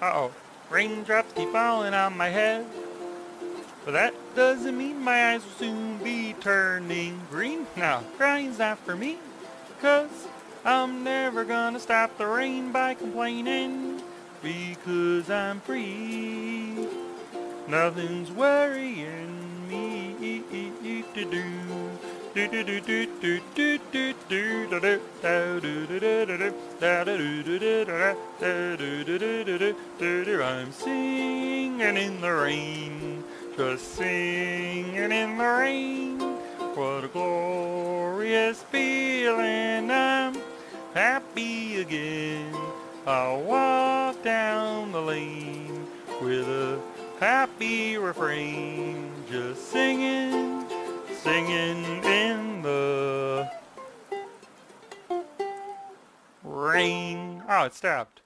Uh-oh. Raindrops keep falling on my head. But that doesn't mean my eyes will soon be turning green. Now, crying's not for me, 'cause I'm never gonna stop the rain by complaining, because I'm free. Nothing's worrying me. I'm singing in the rain, just singing in the rain. What a glorious feeling, I'm happy again. I'll walk down the lane with a happy refrain, just singing, singing in the rain. Oh, it stopped.